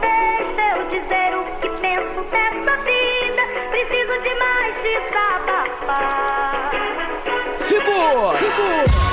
deixa eu dizer o que penso dessa vida. Preciso demais desabafar. Segura!